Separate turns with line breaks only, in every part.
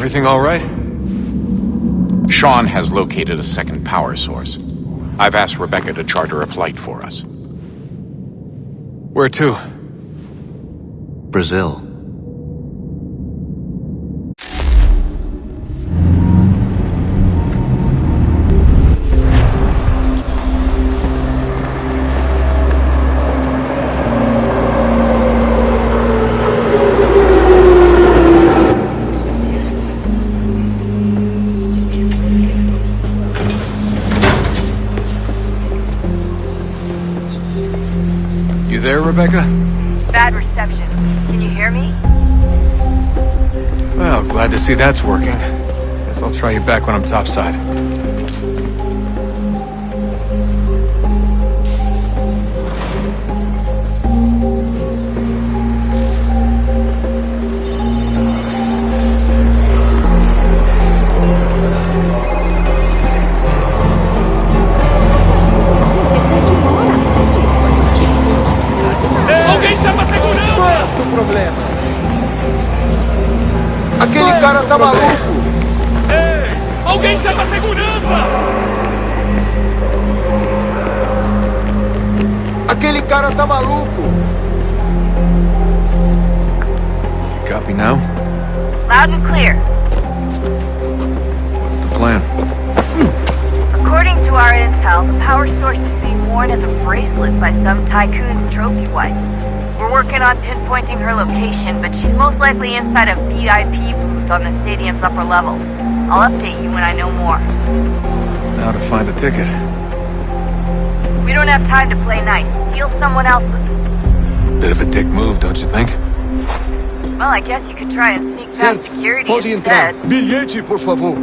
Everything all right?
Sean has located a second power source. I've asked Rebecca to charter a flight for us.
Where to?
Brazil.
You there, Rebecca?
Bad reception. Can you hear me?
Well, glad to see that's working. Guess I'll try you back when I'm topside.
Aquele cara tá maluco!
Ei! Alguém chama a segurança!
Aquele cara tá maluco!
Copy now?
Loud and clear.
What's the plan?
According to our intel, the power source is being worn as a bracelet by some tycoon's trophy wife. We're working on pinpointing her location, but she's most likely inside a VIP booth on the stadium's upper level. I'll update you when I know more.
Now to find a ticket.
We don't have time to play nice. Steal someone else's.
Bit of a dick move, don't you think?
Well, I guess you could try and sneak past
Certo,
security
pode entrar.
instead.
Bilhete, por favor.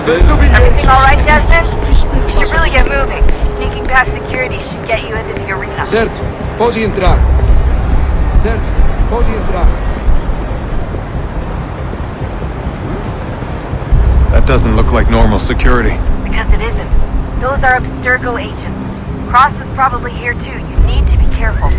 Everything all right, Desmond? You should really get moving. Sneaking past security should get you into the arena.
Certo, pode entrar. Certo, pode entrar.
That doesn't look like normal security.
Because it isn't. Those are Abstergo agents. Cross is probably here too. You need to be careful.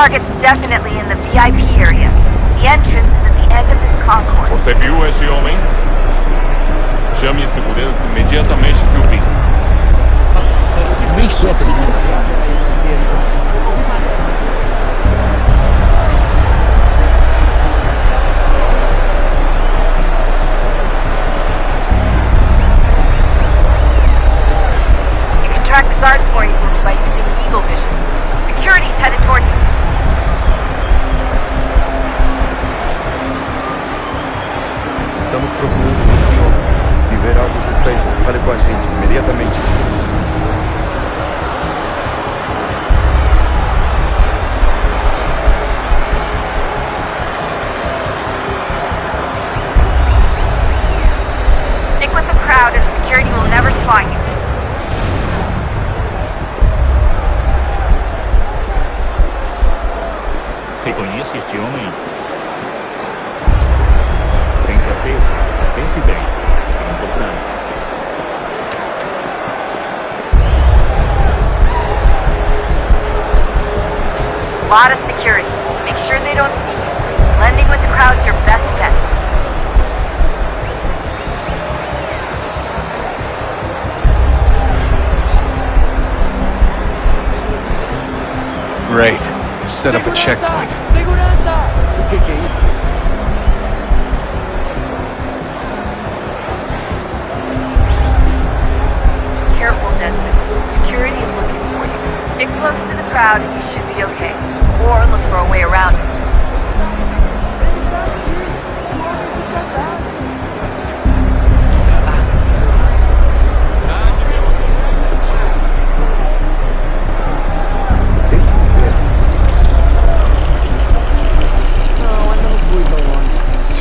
Target's definitely in the VIP area. The entrance is at the end of this concourse.
Você viu esse homem? Chame a segurança imediatamente se ouvir.
You can track the guards more easily by using Eagle Vision. Security's headed towards you.
Estamos procurando o senhor. Se ver algo suspeito, fale com a gente imediatamente.
Stick with the crowd and security will never spot you.
Reconhece este homem? Tem certeza? Pense bem. É importante.
Lot of security. Make sure they don't see you. Blending with the crowd's your best bet.
Great. You've set up a checkpoint.
O que é isso?
Careful, Desmond. Security is looking for you. Stick close to the crowd and you should be okay. Or look for a way around it.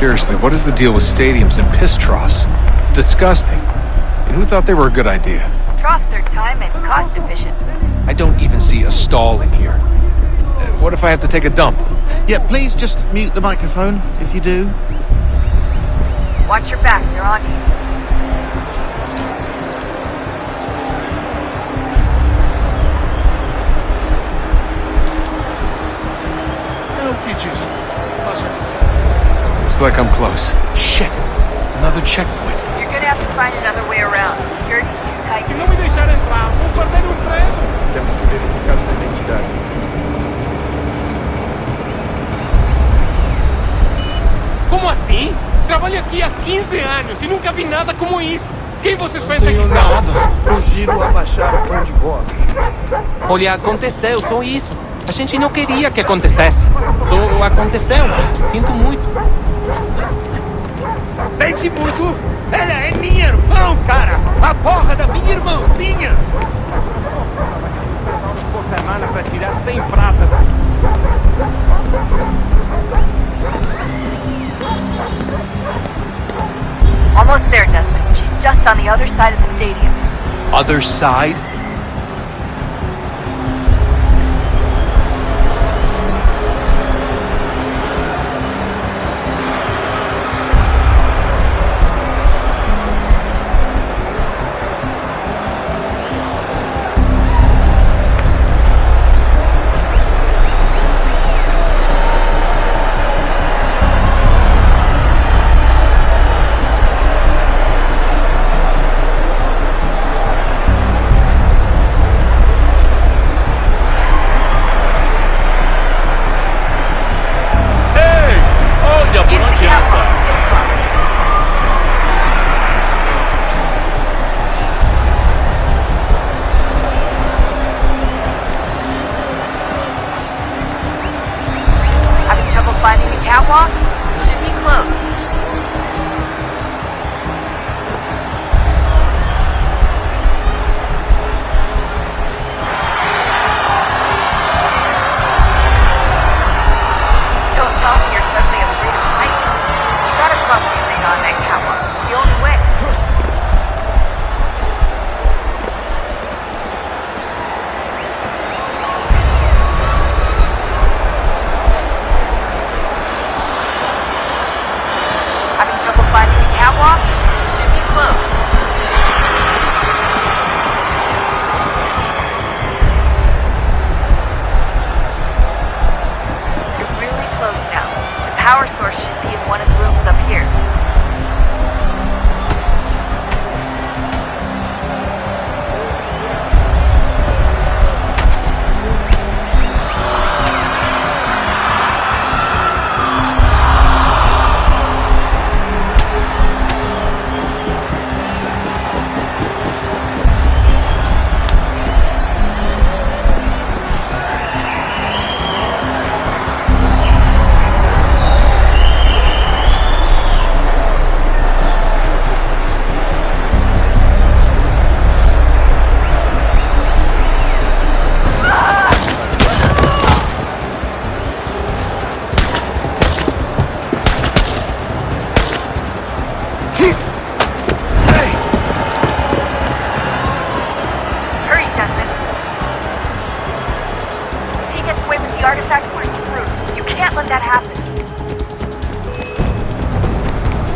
Seriously, what is the deal with stadiums and piss troughs? It's disgusting. And who thought they were a good idea?
Troughs are time and cost efficient.
I don't even see a stall in here. What if I have to take a dump?
Yeah, please just mute the microphone if you do.
Watch your back, they're on you.
Looks like I'm close. Shit! Another checkpoint.
You're gonna have to find another way around. Security's too tight.
Se não me deixar entrar, vou perder o trem.
Temos que verificar sua identidade.
Como assim? Trabalho aqui há 15 anos e nunca vi nada como isso. Quem vocês pensam que são?
Fugiram a baixar o pão de bola.
Olha, aconteceu, só isso. A gente não queria que acontecesse. Só aconteceu. Sinto muito.
Sente muito? Ela é minha irmã, cara! A porra da minha irmãzinha!
Por semana para tirar 100 pratas.
Almost there, Desmond. She's just on the other side of the stadium.
Other side?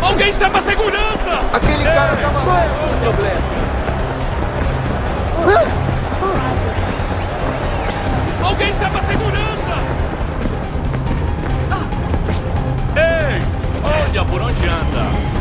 Alguém chama a segurança!
Aquele cara tá maluco, sem problema.
Alguém chama a segurança! Ei! Olha por onde anda!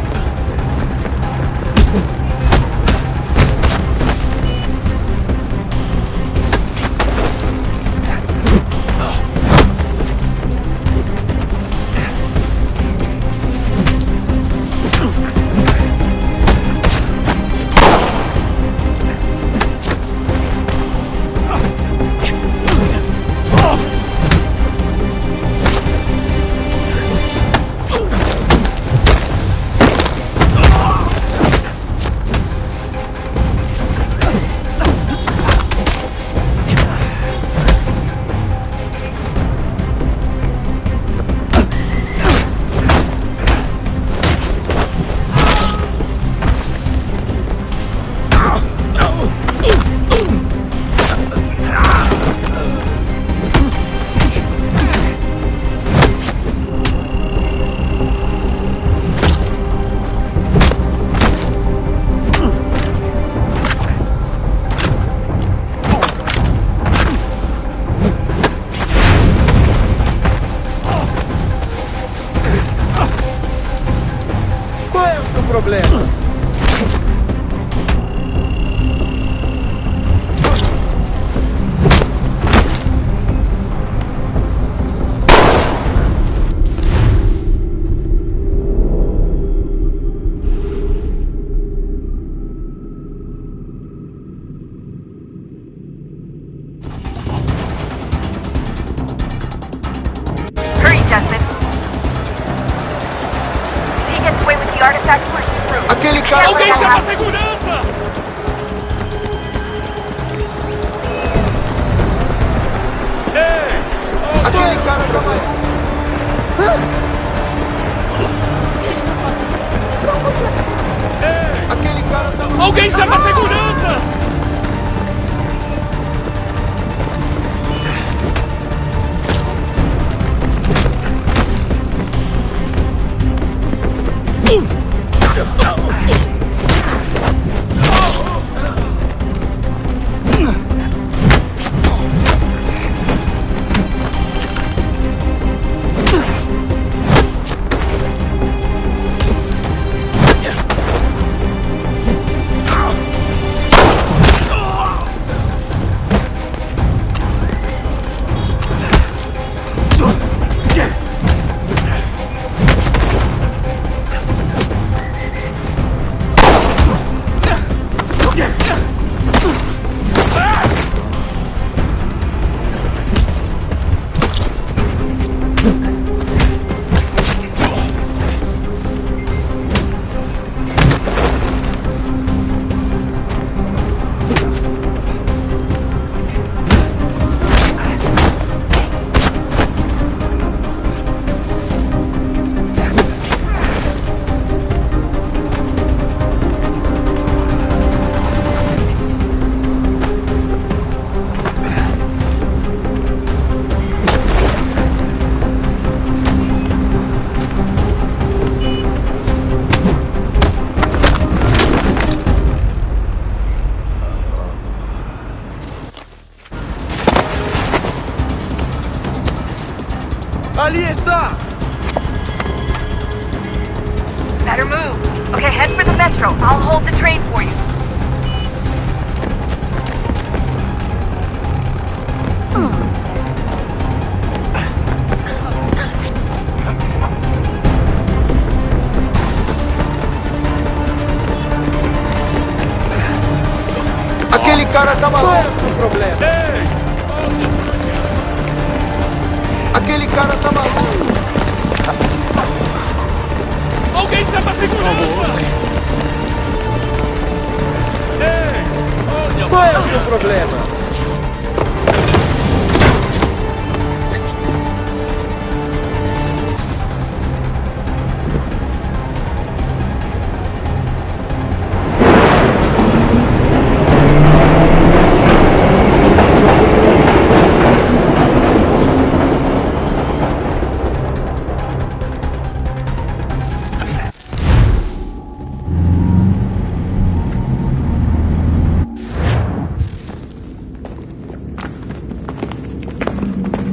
problema.
Hurry, Desmond. If he gets away with the artifact, we're screwed.
Aquele cara...
Alguém chama a segurança!
Aquele cara tá lá. Aquele cara tá lá.
Alguém chama a segurança!
Ali está!
Better move. Okay, head for the metro. I'll hold the train for you.
Aquele cara tá maluco, o problema. Aquele cara tá maluco.
Alguém chama a segurança!
Qual é o seu problema?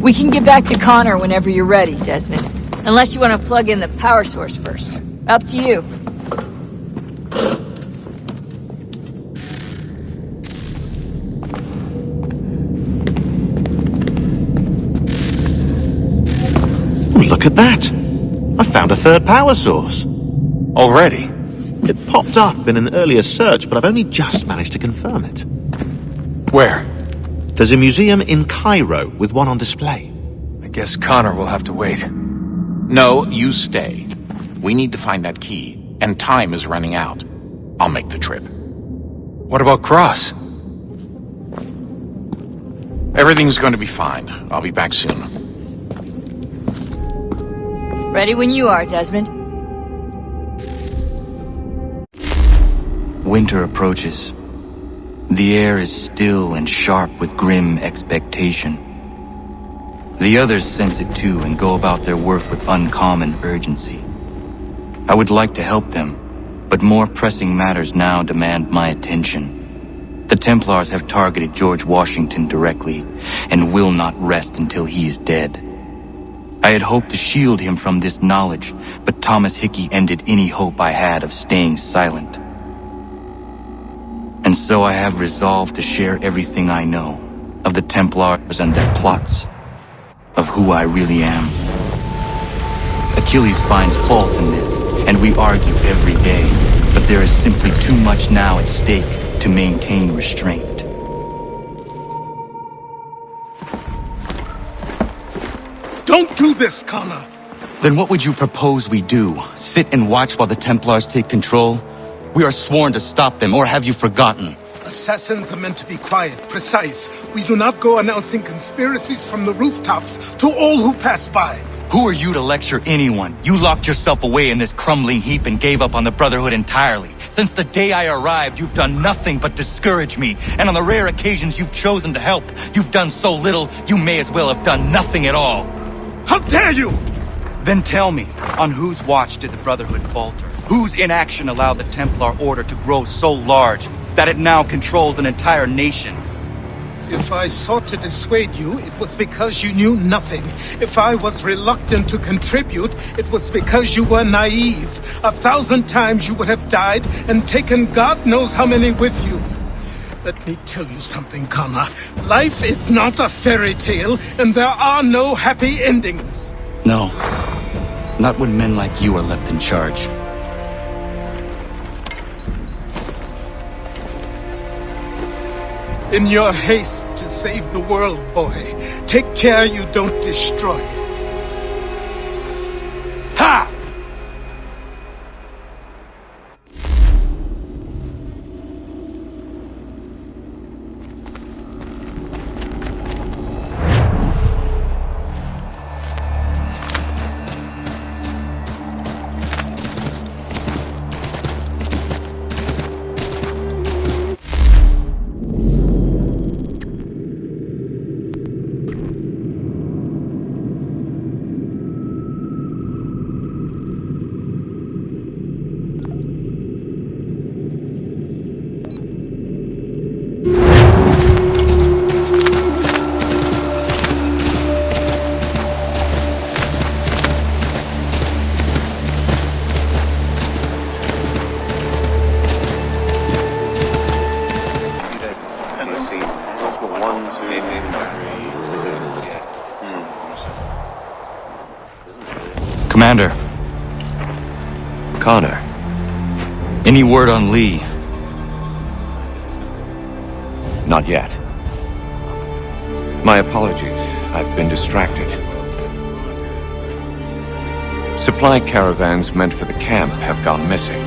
We can get back to Connor whenever you're ready, Desmond. Unless you want to plug in the power source first. Up to you.
Look at that! I found a third power source.
Already?
It popped up in an earlier search, but I've only just managed to confirm it.
Where?
There's a museum in Cairo with one on display.
I guess Connor will have to wait.
No, you stay. We need to find that key, and time is running out. I'll make the trip.
What about Cross?
Everything's going to be fine. I'll be back soon.
Ready when you are, Desmond.
Winter approaches. The air is still and sharp with grim expectation. The others sense it too and go about their work with uncommon urgency. I would like to help them, but more pressing matters now demand my attention. The Templars have targeted George Washington directly, and will not rest until he is dead. I had hoped to shield him from this knowledge, but Thomas Hickey ended any hope I had of staying silent. And so I have resolved to share everything I know of the Templars and their plots, of who I really am. Achilles finds fault in this, and we argue every day, but there is simply too much now at stake to maintain restraint.
Don't do this, Connor!
Then what would you propose we do? Sit and watch while the Templars take control? We are sworn to stop them, or have you forgotten?
Assassins are meant to be quiet, precise. We do not go announcing conspiracies from the rooftops to all who pass by.
Who are you to lecture anyone? You locked yourself away in this crumbling heap and gave up on the Brotherhood entirely. Since the day I arrived, you've done nothing but discourage me. And on the rare occasions you've chosen to help, you've done so little, you may as well have done nothing at all.
How dare you!
Then tell me, on whose watch did the Brotherhood falter? Whose inaction allowed the Templar Order to grow so large that it now controls an entire nation?
If I sought to dissuade you, it was because you knew nothing. If I was reluctant to contribute, it was because you were naive. 1,000 times you would have died and taken God knows how many with you. Let me tell you something, Connor. Life is not a fairy tale, and there are no happy endings.
No. Not when men like you are left in charge.
In your haste to save the world, boy, take care you don't destroy it. Ha!
Commander.
Connor.
Any word on Lee?
Not yet. My apologies. I've been distracted. Supply caravans meant for the camp have gone missing.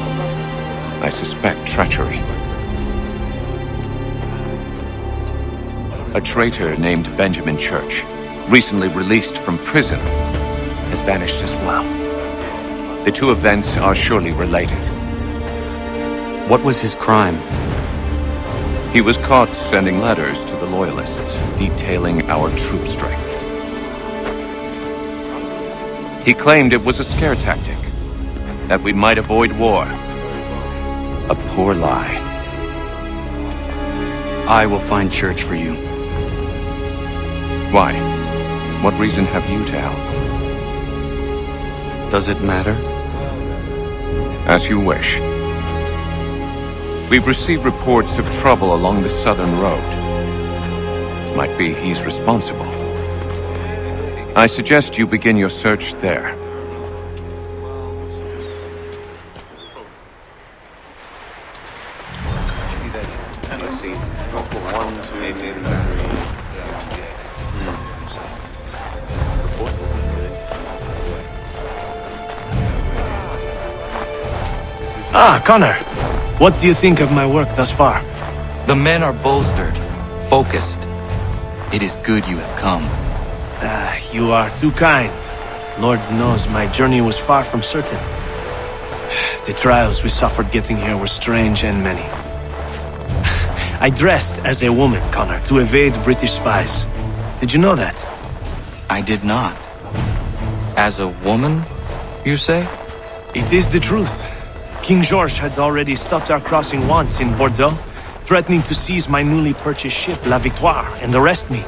I suspect treachery. A traitor named Benjamin Church, recently released from prison, has vanished as well. The two events are surely related.
What was his crime?
He was caught sending letters to the Loyalists, detailing our troop strength. He claimed it was a scare tactic, that we might avoid war. A poor lie.
I will find Church for you.
Why? What reason have you to help?
Does it matter?
As you wish. We've received reports of trouble along the southern road. Might be he's responsible. I suggest you begin your search there.
Ah, Connor. What do you think of my work thus far?
The men are bolstered, focused. It is good you have come.
You are too kind. Lord knows my journey was far from certain. The trials we suffered getting here were strange and many. I dressed as a woman, Connor, to evade British spies. Did you know that?
I did not. As a woman, you say?
It is the truth. King George had already stopped our crossing once in Bordeaux, threatening to seize my newly purchased ship, La Victoire, and arrest me.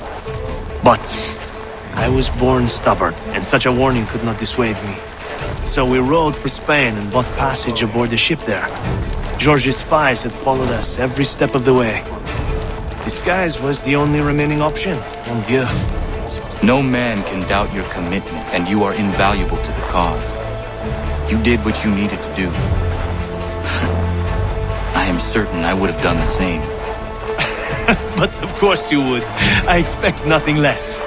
But I was born stubborn, and such a warning could not dissuade me. So we rode for Spain and bought passage aboard the ship there. George's spies had followed us every step of the way. Disguise was the only remaining option, mon Dieu.
No man can doubt your commitment, and you are invaluable to the cause. You did what you needed to do. I am certain I would have done the same.
But of course you would. I expect nothing less.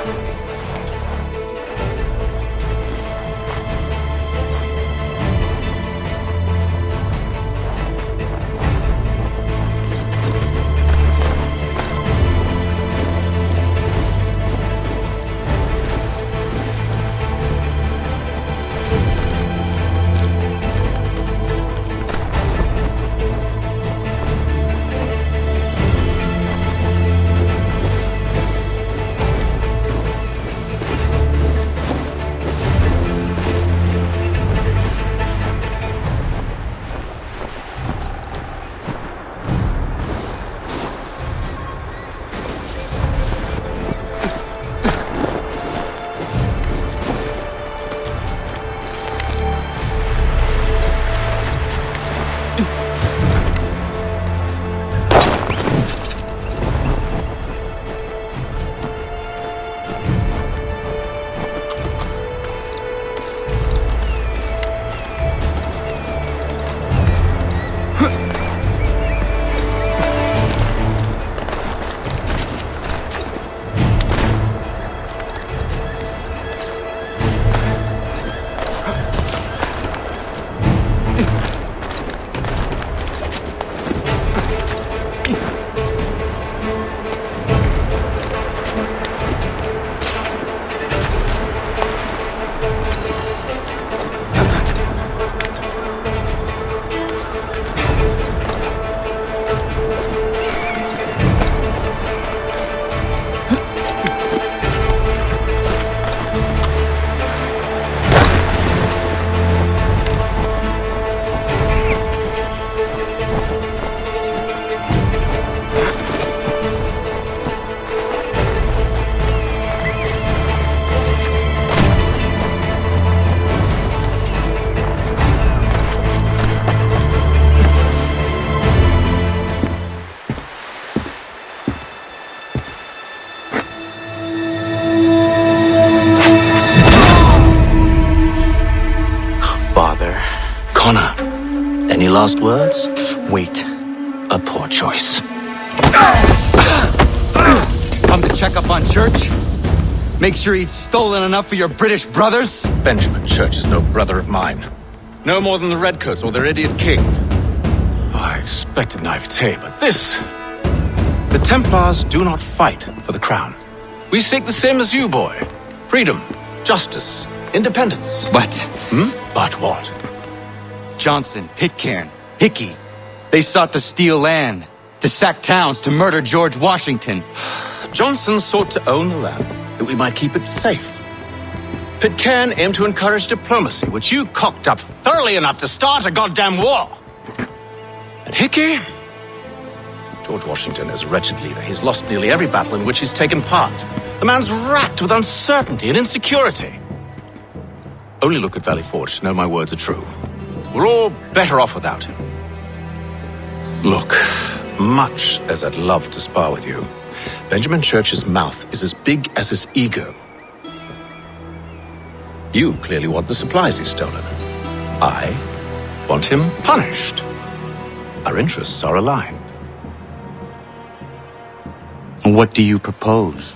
Any last words? Wait. A poor choice.
Come to check up on Church? Make sure he'd stolen enough for your British brothers?
Benjamin Church is no brother of mine. No more than the Redcoats or their idiot king. Oh, I expected naivete, but this... The Templars do not fight for the crown. We seek the same as you, boy. Freedom, justice, independence.
But...
But what?
Johnson, Pitcairn, Hickey. They sought to steal land, to sack towns, to murder George Washington.
Johnson sought to own the land, that we might keep it safe. Pitcairn aimed to encourage diplomacy, which you cocked up thoroughly enough to start a goddamn war. And Hickey? George Washington is a wretched leader. He's lost nearly every battle in which he's taken part. The man's racked with uncertainty and insecurity. Only look at Valley Forge to know my words are true. We're all better off without him. Look, much as I'd love to spar with you, Benjamin Church's mouth is as big as his ego. You clearly want the supplies he's stolen. I want him punished. Our interests are aligned.
What do you propose?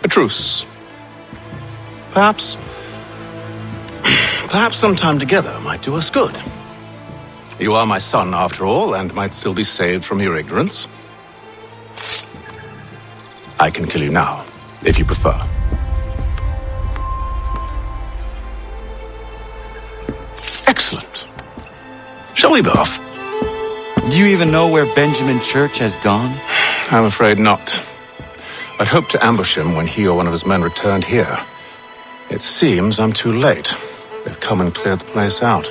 A truce. Perhaps some time together might do us good. You are my son, after all, and might still be saved from your ignorance. I can kill you now, if you prefer. Excellent. Shall we be off?
Do you even know where Benjamin Church has gone?
I'm afraid not. I'd hoped to ambush him when he or one of his men returned here. It seems I'm too late. They've come and cleared the place out.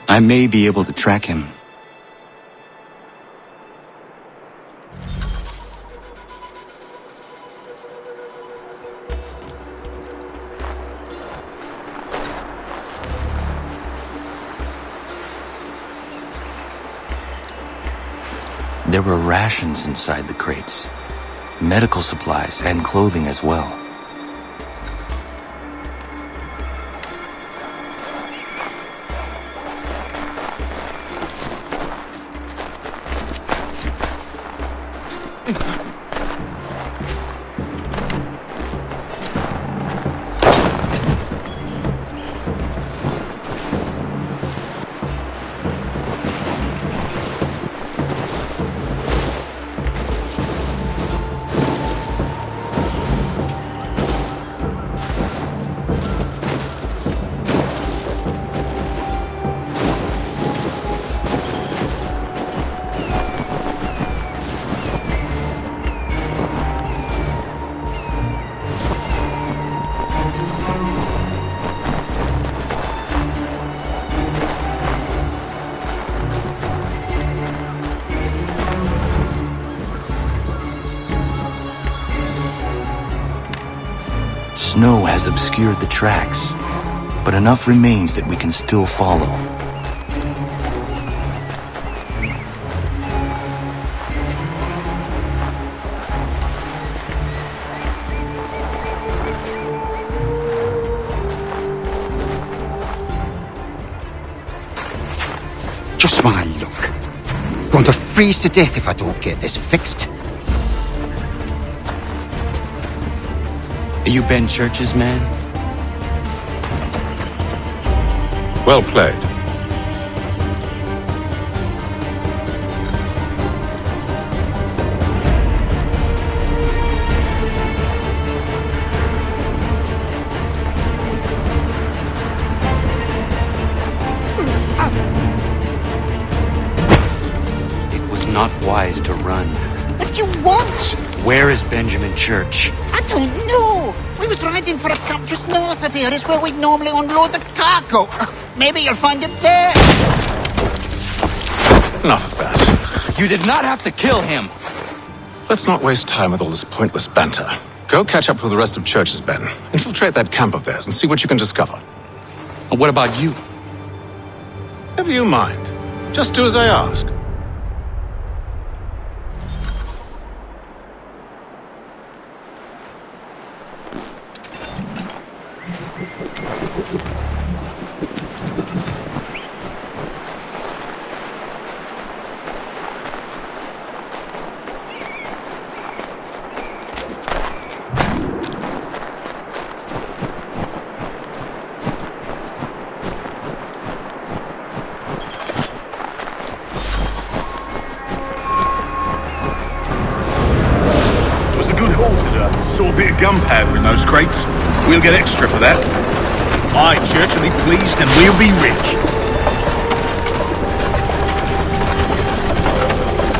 I may be able to track him. There were rations inside the crates, medical supplies and clothing as well. Snow has obscured the tracks, but enough remains that we can still follow.
Just my luck. Going to freeze to death if I don't get this fixed.
Are you Ben Church's man?
Well played.
It was not wise to run.
What do you want?
Where is Benjamin Church?
I don't know. We was riding for a camp just north of here. Is where we'd normally unload the cargo. Maybe you'll find him there.
Enough of that.
You did not have to kill him.
Let's not waste time with all this pointless banter. Go catch up with the rest of Church's men. Infiltrate that camp of theirs and see what you can discover.
And what about you?
Never you mind. Just do as I ask.
Gunpowder in those crates. We'll get extra for that. Aye, Church will be pleased and we'll be rich.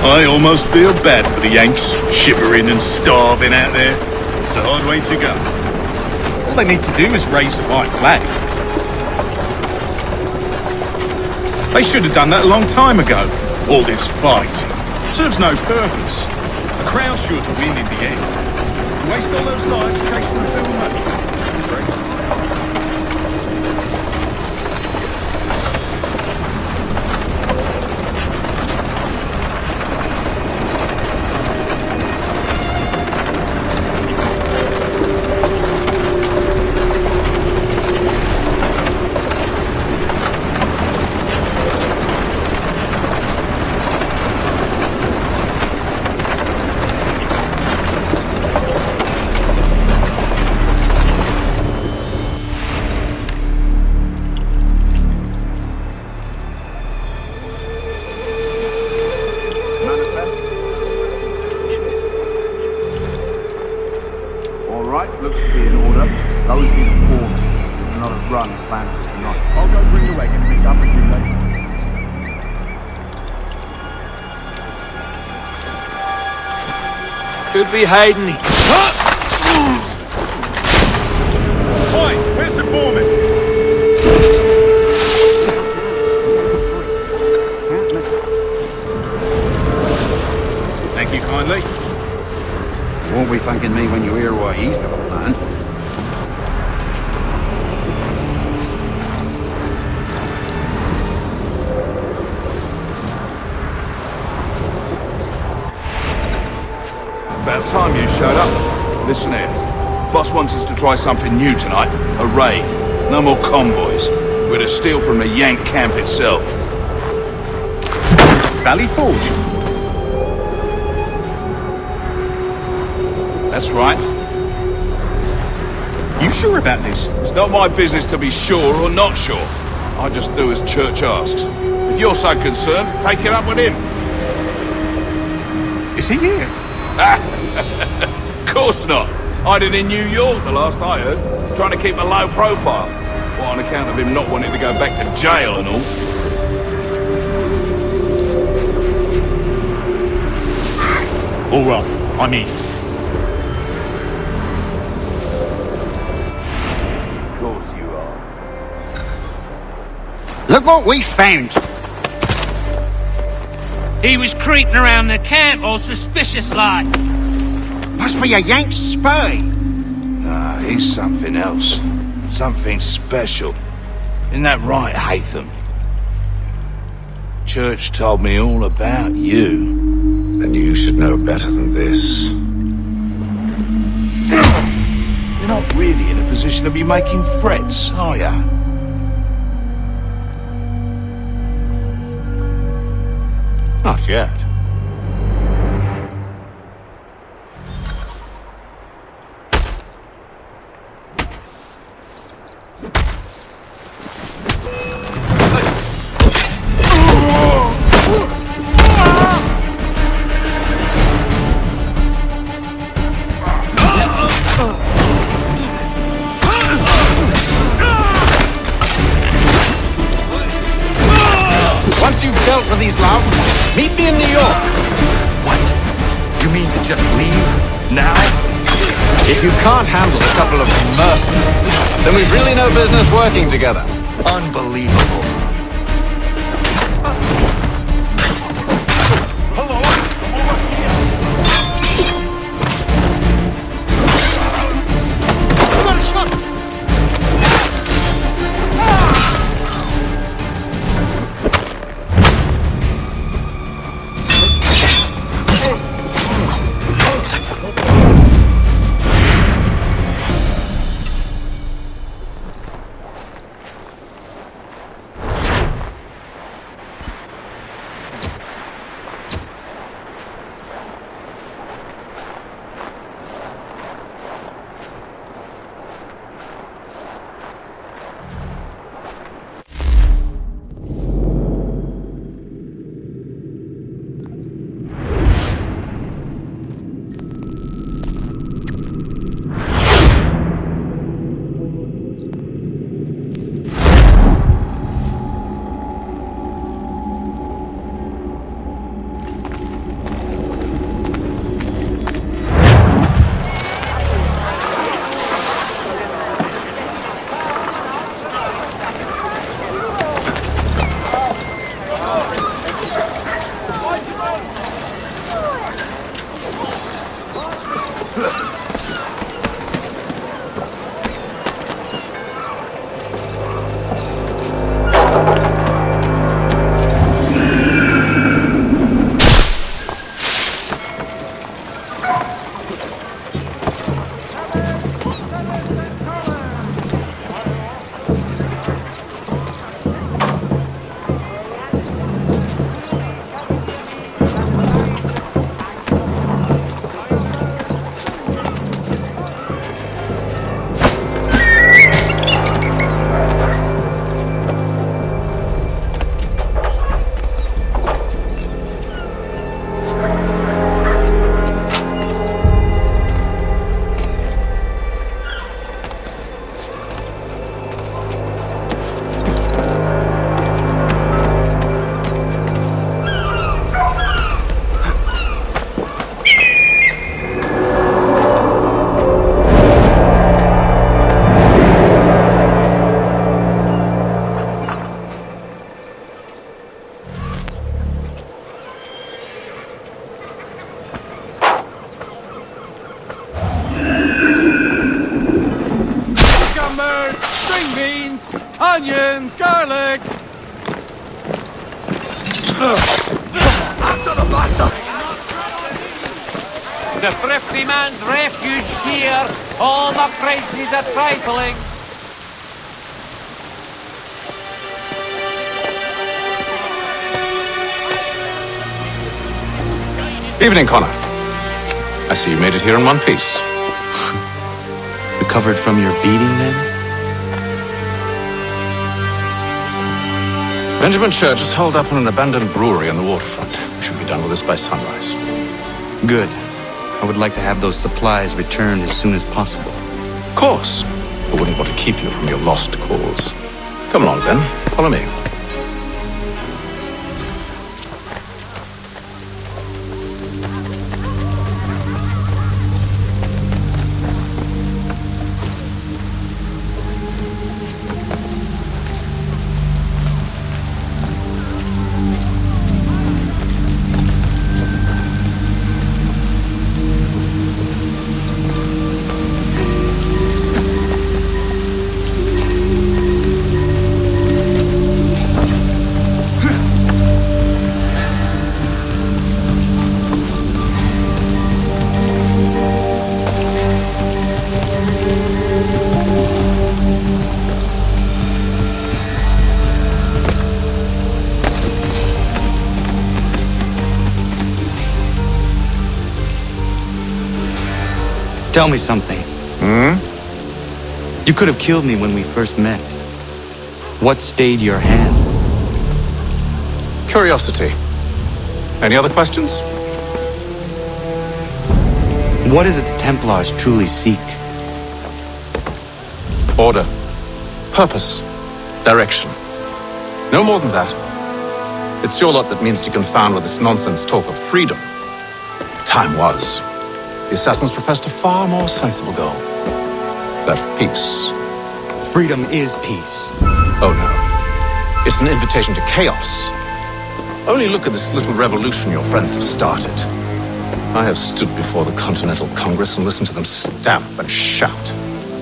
I almost feel bad for the Yanks, shivering and starving out there. It's a hard way to go. All they need to do is raise the white flag. They should have done that a long time ago. All this fight serves no purpose. The Crown's sure to win in the end. Waste all those lives chasing the film money.
Could be hiding.
Oi, where's the foreman? Thank you kindly.
You won't be thanking me when you hear what he's got planned.
Listen here. Boss wants us to try something new tonight. A raid. No more convoys. We're to steal from the Yank camp itself.
Valley Forge?
That's right.
You sure about this?
It's not my business to be sure or not sure. I just do as Church asks. If you're so concerned, take it up with him.
Is he here?
Of course not. Hiding in New York, the last I heard. Trying to keep a low profile. Well, on account of him not wanting to go back to jail and all.
All right, I'm in.
Of course you are.
Look what we found!
He was creeping around the camp all suspicious-like.
Must be a Yank spy.
Ah, he's something else. Something special. Isn't that right, Haytham? Church told me all about you.
Then you should know better than this.
You're not really in a position to be making threats, are ya?
Not yet. Once you've dealt with these louts, meet me in New York.
What? You mean to just leave? Now?
If you can't handle a couple of mercenaries, then we've really no business working together.
Unbelievable.
Onions, garlic!
After the blaster!
The thrifty man's refuge here. All the prices are trifling.
Evening, Connor. I see you made it here in one piece.
Recovered from your beating, then?
Benjamin Church is holed up in an abandoned brewery on the waterfront. We should be done with this by sunrise.
Good. I would like to have those supplies returned as soon as possible.
Of course. I wouldn't want to keep you from your lost cause. Come along, then. Follow me.
Tell me something. You could have killed me when we first met. What stayed your hand?
Curiosity. Any other questions?
What is it the Templars truly seek?
Order. Purpose. Direction. No more than that. It's your lot that means to confound with this nonsense talk of freedom. Time was. The assassins professed a far more sensible goal. That of peace.
Freedom is peace.
Oh no. It's an invitation to chaos. Only look at this little revolution your friends have started. I have stood before the Continental Congress and listened to them stamp and shout.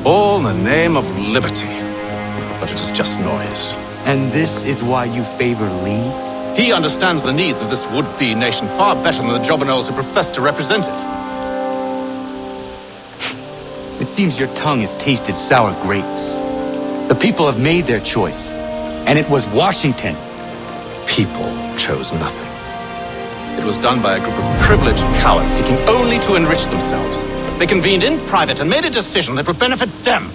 All in the name of liberty. But it is just noise.
And this is why you favor Lee?
He understands the needs of this would-be nation far better than the jobberknolls who profess to represent it.
It seems your tongue has tasted sour grapes. The people have made their choice, and it was Washington.
People chose nothing. It was done by a group of privileged cowards seeking only to enrich themselves. They convened in private and made a decision that would benefit them.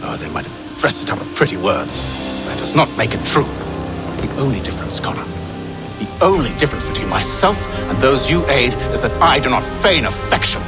Oh, they might have dressed it up with pretty words. That does not make it true. The only difference, Connor, the only difference between myself and those you aid is that I do not feign affection.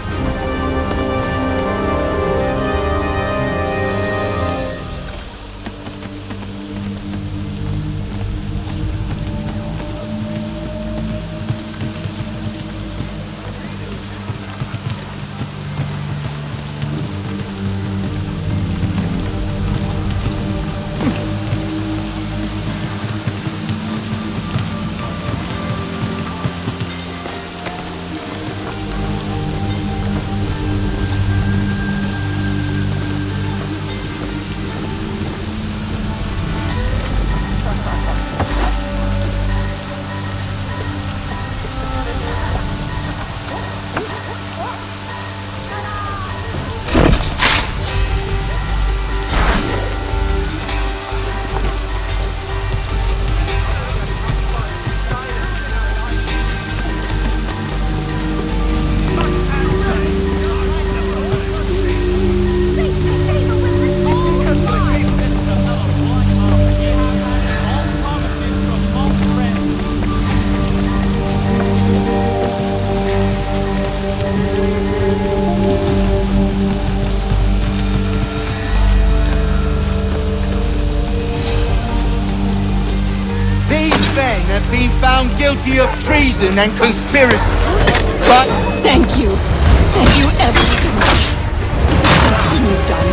Been found guilty of treason and conspiracy. But
thank you ever so much. You've done.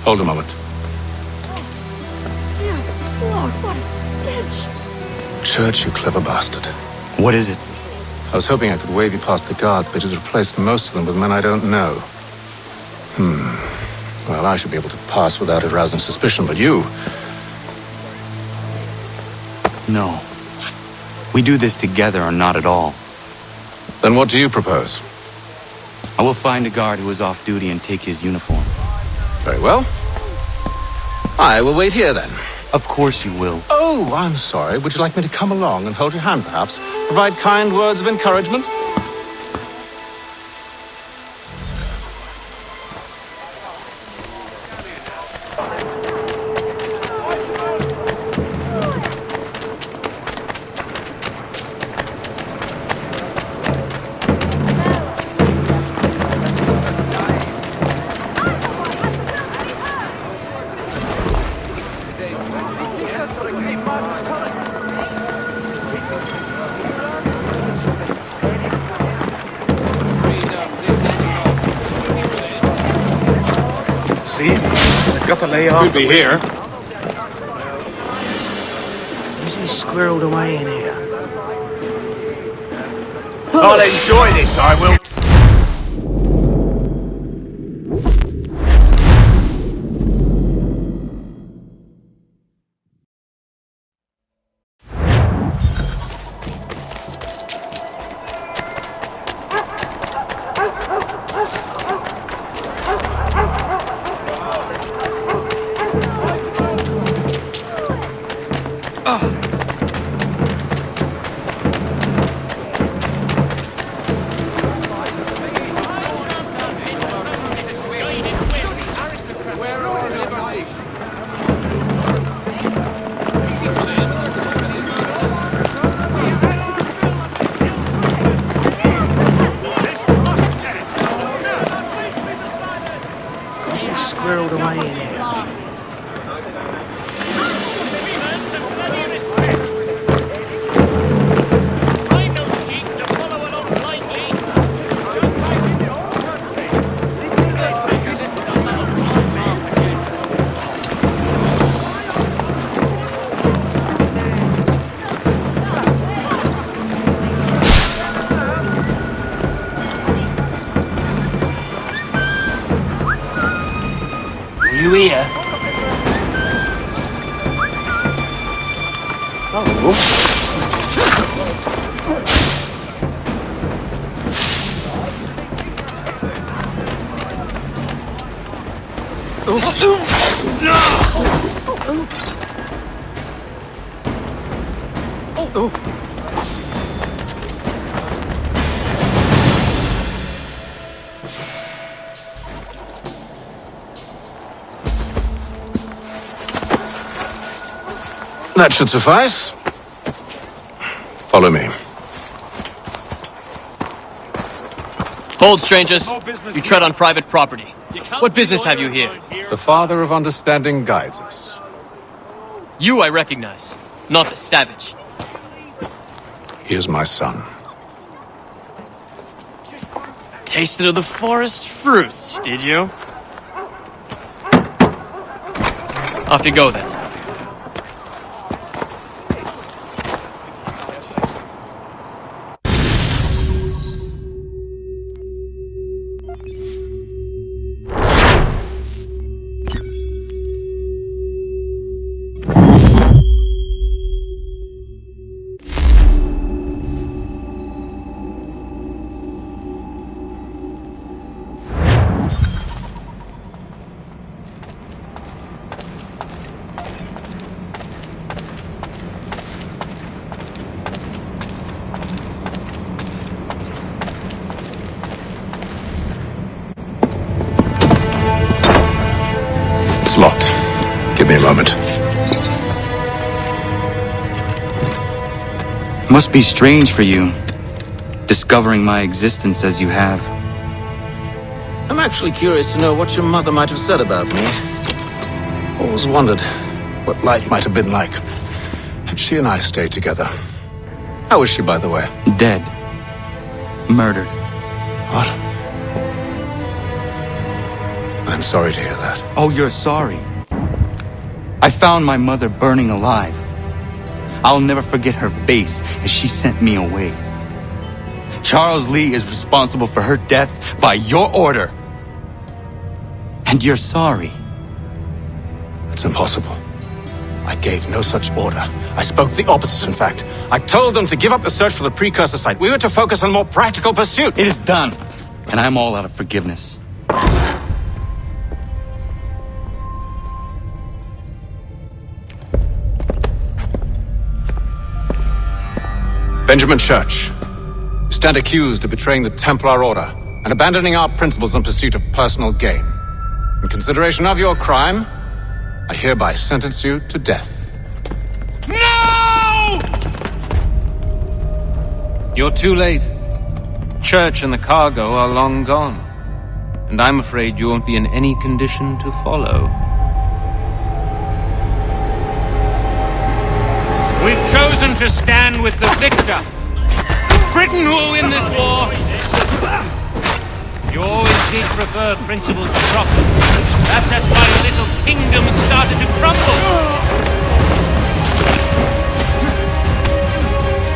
Hold a moment.
Dear Lord, what a stench.
Church, you clever bastard.
What is it?
I was hoping I could wave you past the guards, but it has replaced most of them with men I don't know. Well, I should be able to pass without arousing suspicion, but you...
No. We do this together or not at all.
Then what do you propose?
I will find a guard who is off duty and take his uniform.
Very well. I will wait here then.
Of course you will.
Oh, I'm sorry. Would you like me to come along and hold your hand, perhaps? Provide kind words of encouragement?
See? They've got the layout.
Could be here.
Is he squirreled away in here?
I'll enjoy this, I will.
Squirreled away in here.
You here?
That should suffice. Follow me.
Hold, strangers. You tread on private property. What business have you here?
The Father of Understanding guides us.
You I recognize, not the savage.
He is my son.
Tasted of the forest fruits, did you? Off you go, then.
It's locked. Give me a moment.
Must be strange for you, discovering my existence as you have.
I'm actually curious to know what your mother might have said about me. Always wondered what life might have been like had she and I stayed together. How is she, by the way?
Dead. Murdered.
What? I'm sorry to hear that.
Oh, you're sorry. I found my mother burning alive. I'll never forget her face as she sent me away. Charles Lee is responsible for her death by your order. And you're sorry.
It's impossible. I gave no such order. I spoke the opposite, in fact. I told them to give up the search for the precursor site. We were to focus on more practical pursuit.
It is done, and I'm all out of forgiveness.
Benjamin Church, you stand accused of betraying the Templar Order and abandoning our principles in pursuit of personal gain. In consideration of your crime, I hereby sentence you to death.
No!
You're too late. Church and the cargo are long gone. And I'm afraid you won't be in any condition to follow.
We've chosen to stand with the victor. It's Britain who will win this war. You always did prefer principles to profit. That's why your little kingdom started to crumble.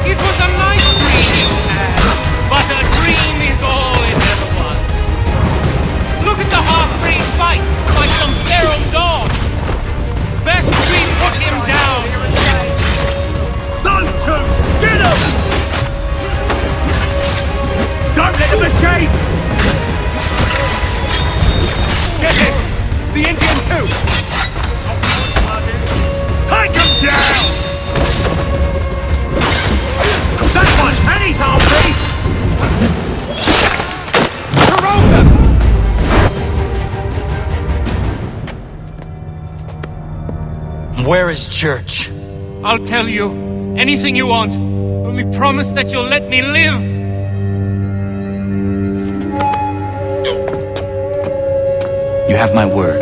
It was a nice dream you had, but a dream is all it ever was. Look at the half-breed fight like some feral dog. Best we put him down. Those two, get him! Don't let them escape! Get him! The Indian too! Take him down! That one! And he's half-breed!
Corral them! Where is Church?
I'll tell you. Anything you want. Only promise that you'll let me live.
You have my word.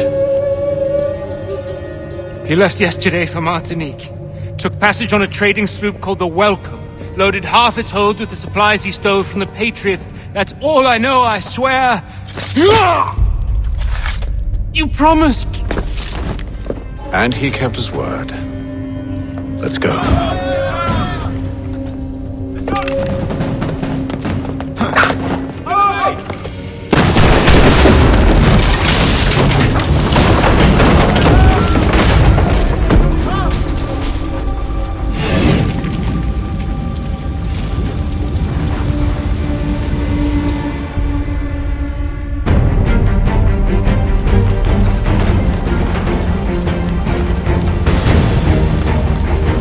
He left yesterday for Martinique. Took passage on a trading sloop called the Welcome. Loaded half its hold with the supplies he stole from the Patriots. That's all I know, I swear. You promised.
And he kept his word. Let's go.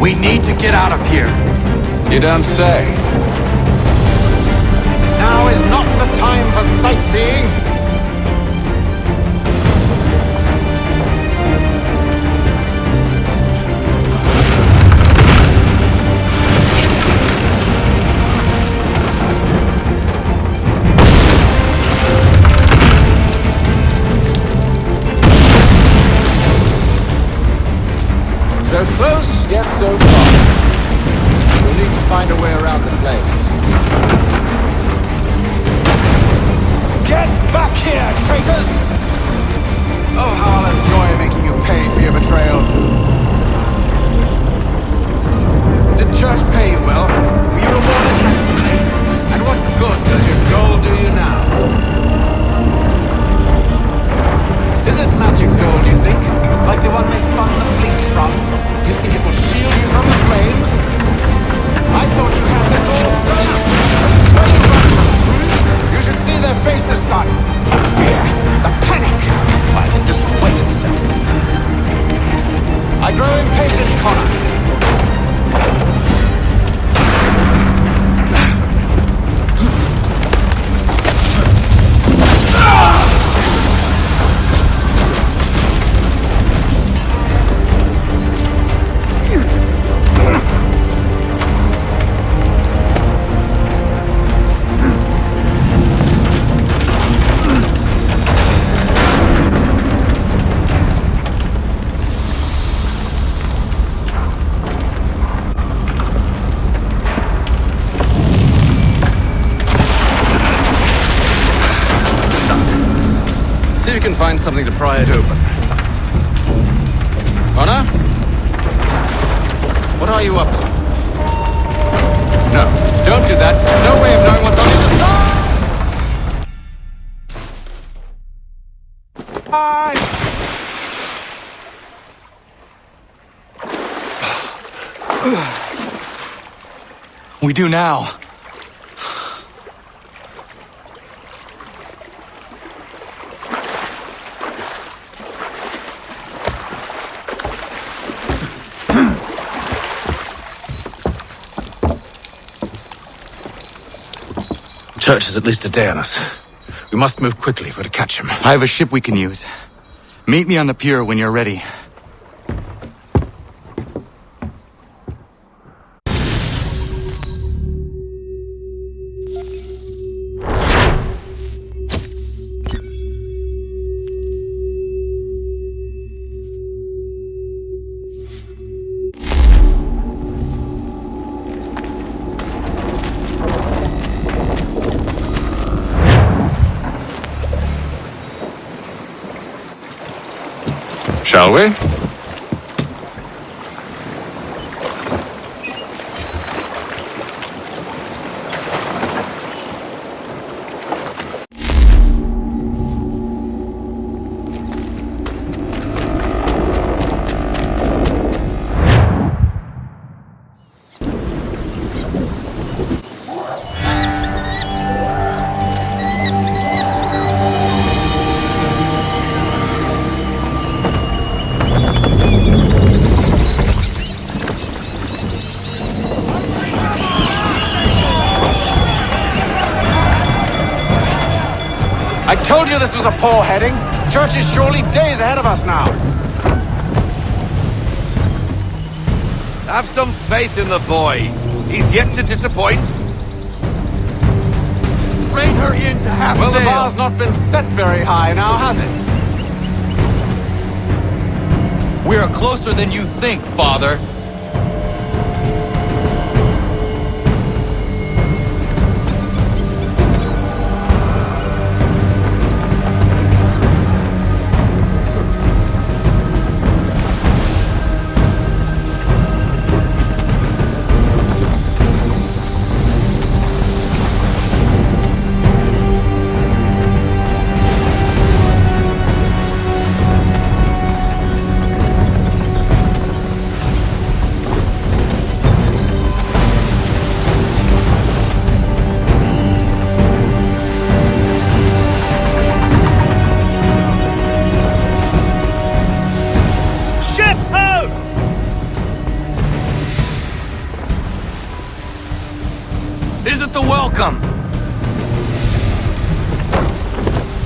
We need to get out of here.
You don't say. Now is not the time for sightseeing. So close, yet so far. We'll need to find a way around the flames. Get back here, traitors! Oh, how I'll enjoy making you pay for your betrayal. Did Church pay you well? Were you rewarded handsomely? And what good does your gold do you now? Is it magic gold, you think? Like the one they spun the fleece from? You think it will shield you from the flames? I thought you had this all settled. You should see their faces, son. The fear, the panic. Why, they just wet himself. I grow impatient, Connor. See if you can find something to pry it open. Connor? What are you up to? No, don't do that. There's no way of knowing what's on the other side! Bye!
We do now.
Church is at least a day on us. We must move quickly if we're to catch him.
I have a ship we can use. Meet me on the pier when you're ready.
Shall we?
I told you this was a poor heading. Church is surely days ahead of us now.
Have some faith in the boy. He's yet to disappoint. Rein her in to half
Well, the
sail.
bar's not been set very high now, has it?
We are closer than you think, Father.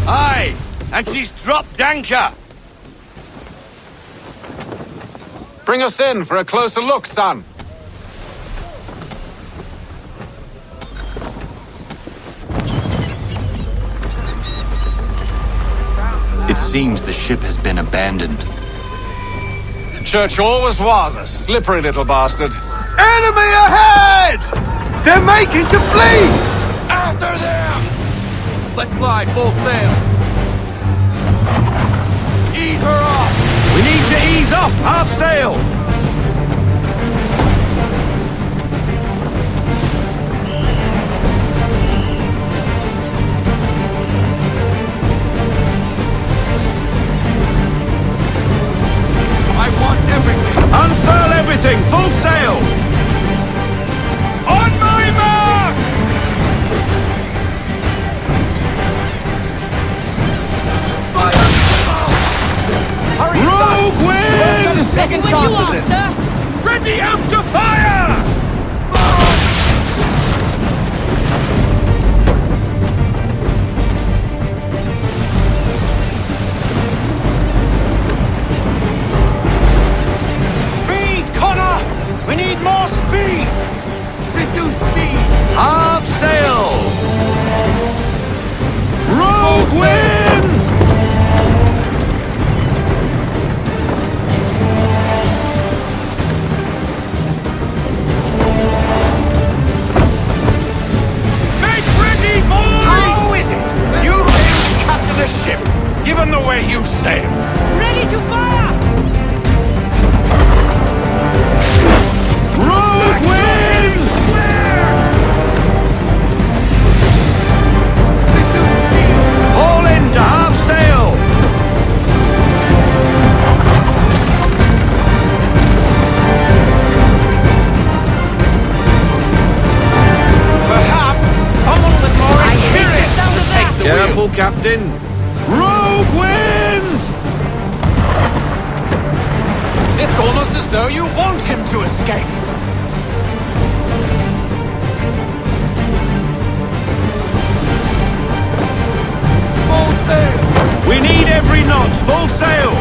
Aye, and she's dropped anchor.
Bring us in for a closer look, son.
It seems the ship has been abandoned.
Church always was a slippery little bastard.
Enemy ahead! They're making to flee! After them! Let's fly full sail. Ease her off! We need to ease off half sail! I want everything! Unfurl everything! Full sail! On my mark!
Hurry,
Rogue
son.
wind!
Got a second chance at this.
Ready out to fire!
Speed, Connor! We need more speed!
Reduce speed! Half sail! Rogue wind!
even the way you sail.
Ready to fire!
Rogue winds! All in to half sail!
Perhaps someone with more experience to take the
Careful, Captain. Rogue wind!
It's almost as though you want him to escape.
Full sail! We need every knot. Full sail!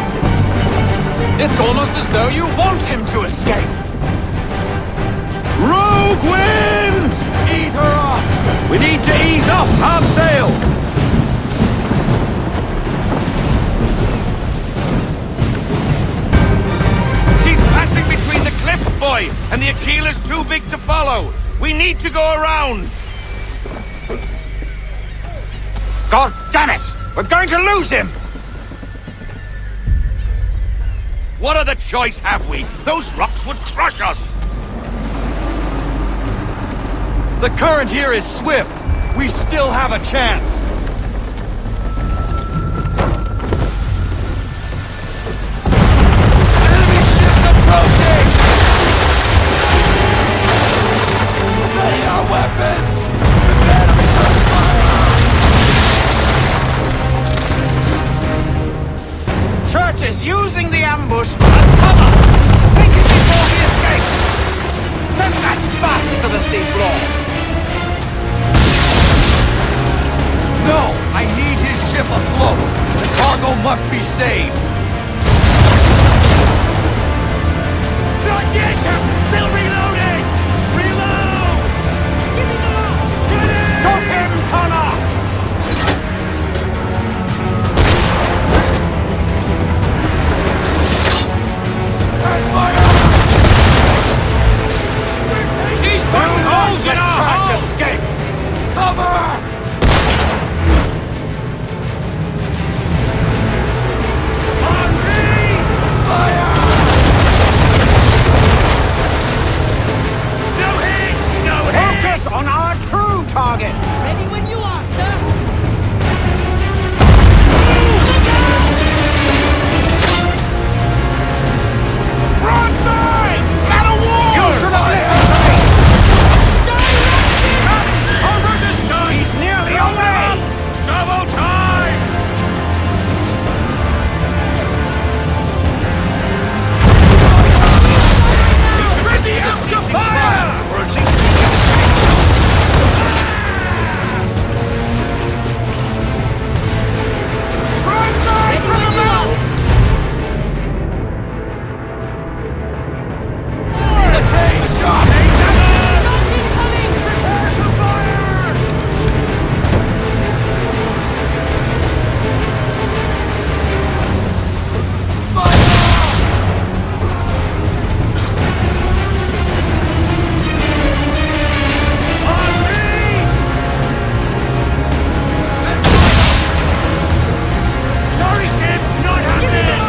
It's almost as though you want him to escape.
Rogue wind! Ease her off! We need to ease off. Half sail! She's passing between the cliffs, boy, and the Aquila's too big to follow. We need to go around.
God damn it! We're going to lose him!
What other choice have we? Those rocks would crush us! The current here is swift. We still have a chance. Enemy ship approaching! Ready our weapons! Prepare to return fire!
Church is using the ambush as cover! Think it before he escapes! Send that bastard to the seafloor!
No! I need his ship afloat! The cargo must be saved! Not yet, Captain! Still reloading! Reload!
Give me the lock!
Stop him, Connor!
And fire!
He's burning holes in our hull! Escape!
Cover!
Focus on our true target!
Ready when you are, sir!
Broadside! Got a war!
You should have listened to me! Over this time! He's nearly away!
Double time! He's ready to fire! Or at least
Broadside from the mouth!
the chain shot!
Shot incoming!
Prepare to fire! Sorry, Skip! Not happening!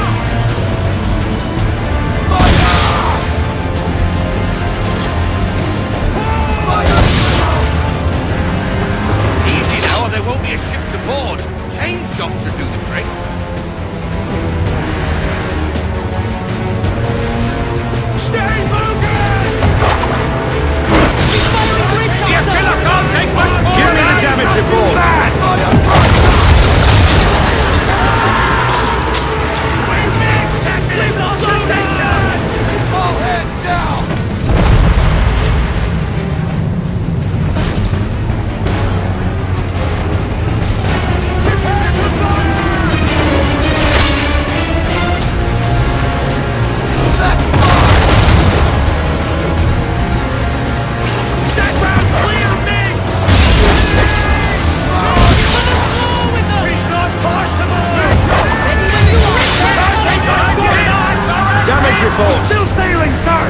Easy now, or there won't be a ship to board. Chain shot should do the trick.
Stay focused!
The Aquila can't take much more! Give me the damage report! All hands down!
Prepare to fire! That round clear, miss! It's not possible!
Damage report!
Still sailing, sir!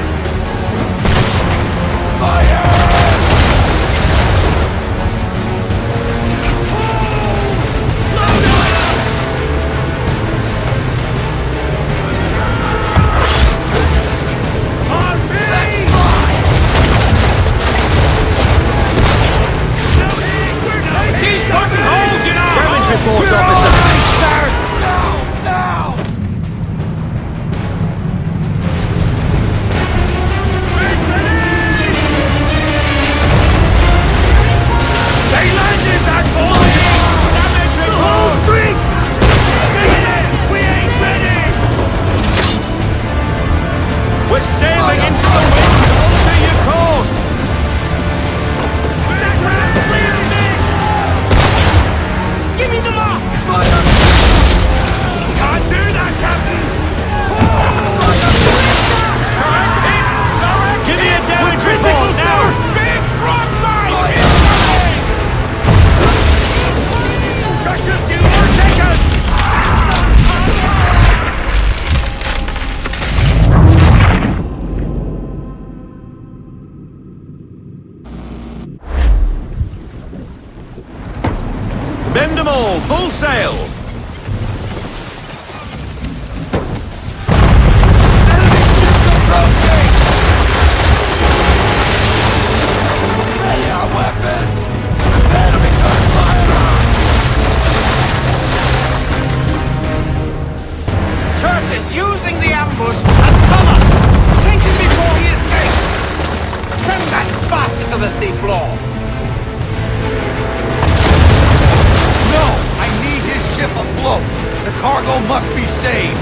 cargo must be saved!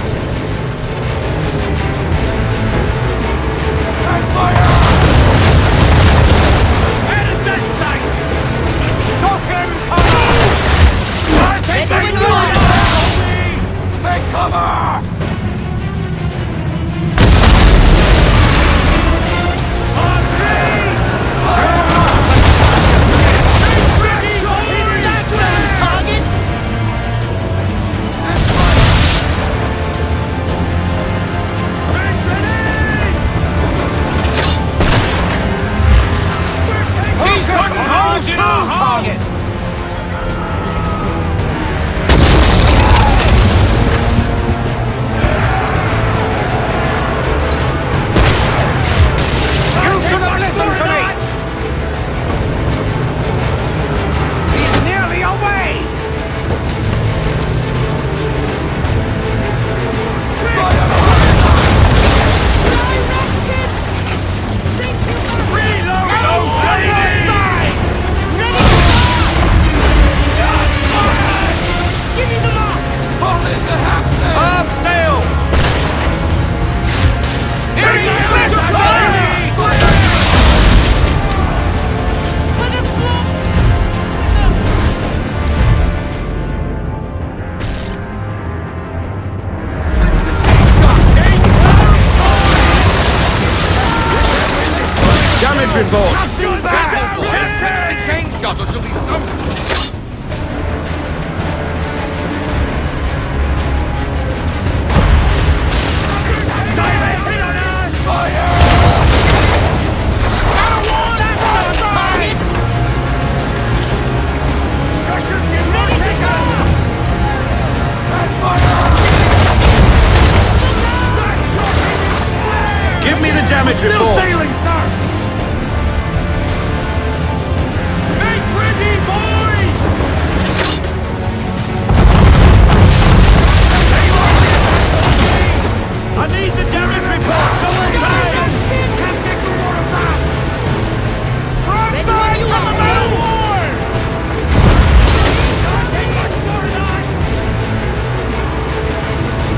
And fire!
Where is that sight? Stock him, cover!
Take cover!
Target! You should have listened to me! He's nearly away!
Damage report!
Fix the chain shot or she'll be sunk!
Give me the damage report!
Sailing, sir! Make ready, boys!
I need the damage report! Someone say!
Can't take the water back! Broadside from the man of war! Can't take much more than that!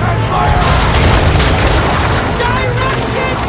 And fire! Direct it!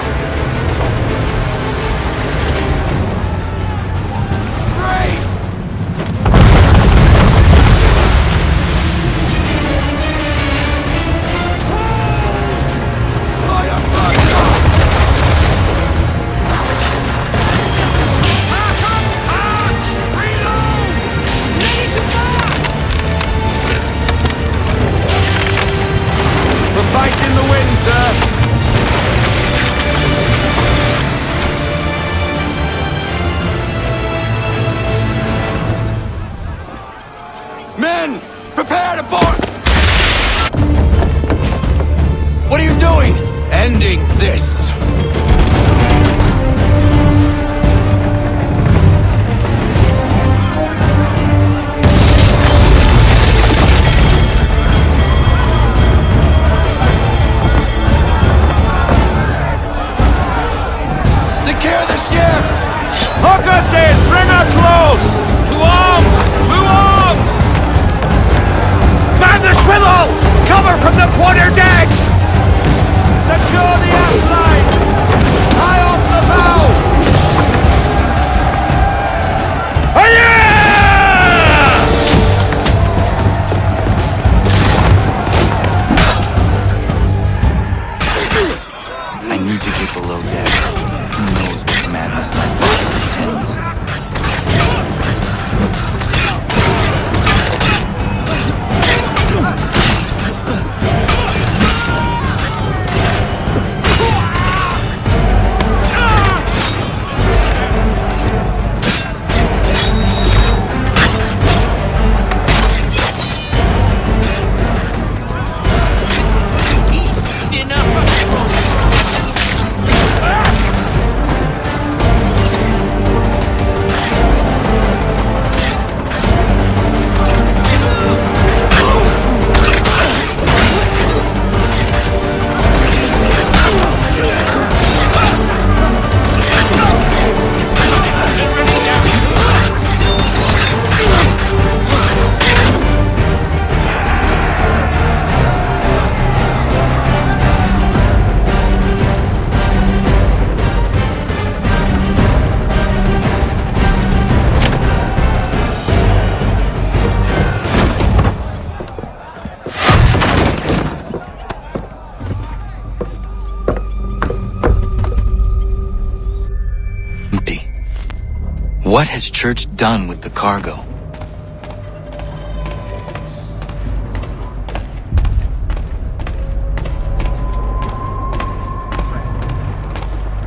What has Church done with the cargo?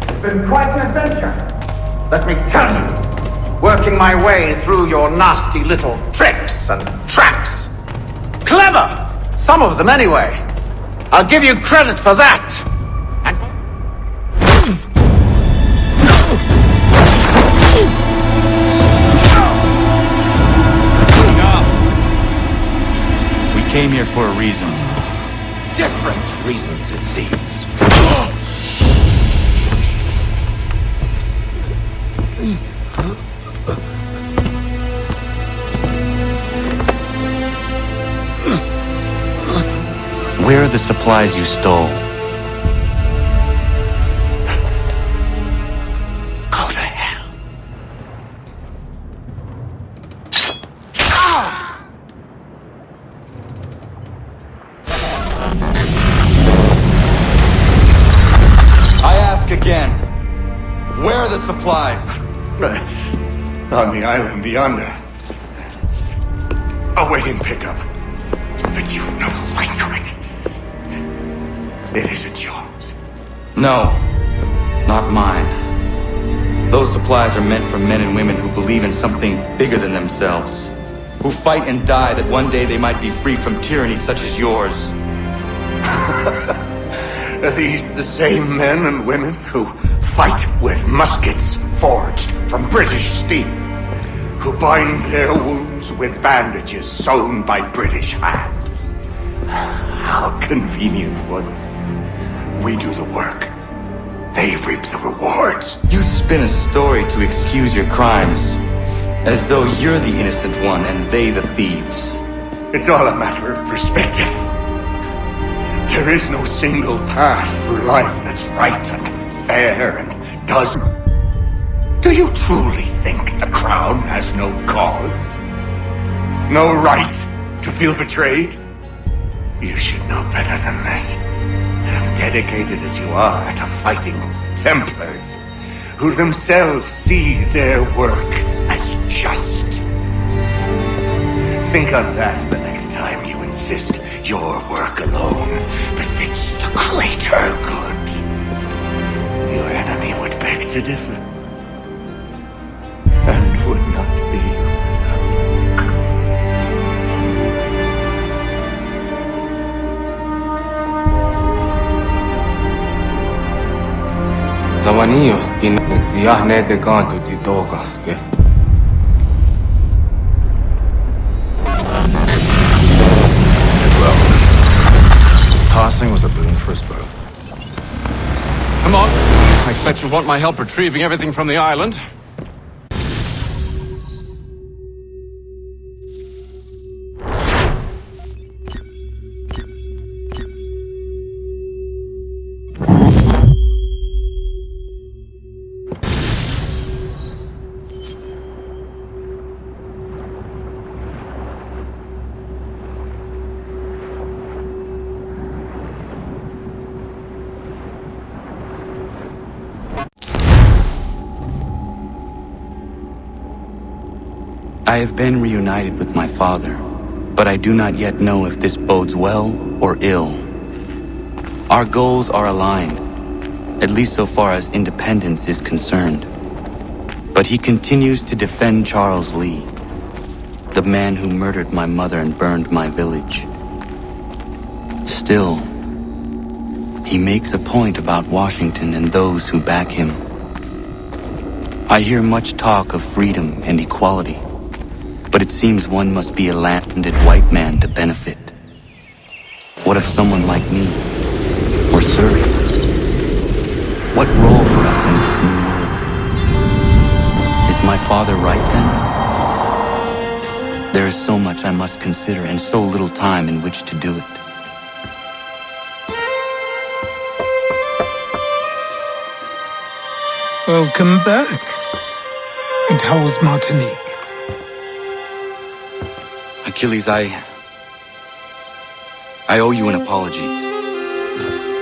It's been quite an adventure, let me tell you. Working my way through your nasty little tricks and traps. Clever! Some of them anyway. I'll give you credit for that. And for...
We came here for a reason.
Different reasons, it seems.
Where are the supplies you stole?
Go to hell.
I ask again. Where are the supplies?
On the island yonder. Awaiting pickup. But you've no right to it. It isn't yours.
No, not mine. Those supplies are meant for men and women who believe in something bigger than themselves. Who fight and die that one day they might be free from tyranny such as yours.
Are these the same men and women who fight with muskets forged from British steel? Who bind their wounds with bandages sewn by British hands? How convenient for them. We do the work. They reap the rewards.
You spin a story to excuse your crimes, as though you're the innocent one and they the thieves.
It's all a matter of perspective. There is no single path through life that's right and fair and does. Do you truly think the crown has no cause? No right to feel betrayed? You should know better than this. Dedicated as you are to fighting Templars, who themselves see their work as just. Think on that the next time you insist your work alone befits the greater good. Your enemy would beg to differ, and would not be without cause.
Zawanios kinagtiahne de kanto titokaske.
Passing was a boon for us both. Come on. I expect you'll want my help retrieving everything from the island.
I have been reunited with my father, but I do not yet know if this bodes well or ill. Our goals are aligned, at least so far as independence is concerned. But he continues to defend Charles Lee, the man who murdered my mother and burned my village. Still, he makes a point about Washington and those who back him. I hear much talk of freedom and equality, but it seems one must be a landed white man to benefit. What if someone like me were serving? What role for us in this new world? Is my father right then? There is so much I must consider and so little time in which to do it.
Welcome back. And how was Martinique?
Achilles, I owe you an apology.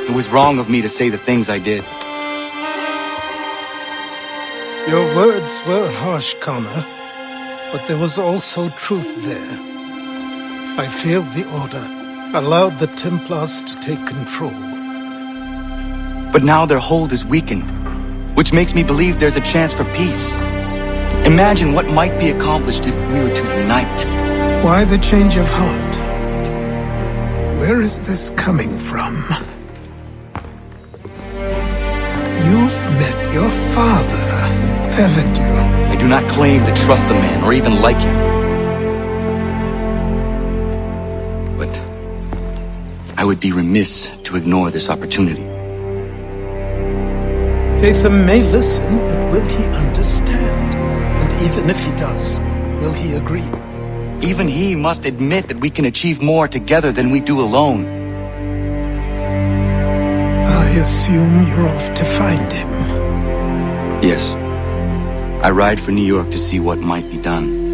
It was wrong of me to say the things I did.
Your words were harsh, Connor, but there was also truth there. I failed the Order, allowed the Templars to take control.
But now their hold is weakened, which makes me believe there's a chance for peace. Imagine what might be accomplished if we were to unite.
Why the change of heart? Where is this coming from? You've met your father, haven't you?
I do not claim to trust the man or even like him. But I would be remiss to ignore this opportunity.
Haytham may listen, but will he understand? And even if he does, will he agree?
Even he must admit that we can achieve more together than we do alone.
I assume you're off to find him.
Yes. I ride for New York to see what might be done.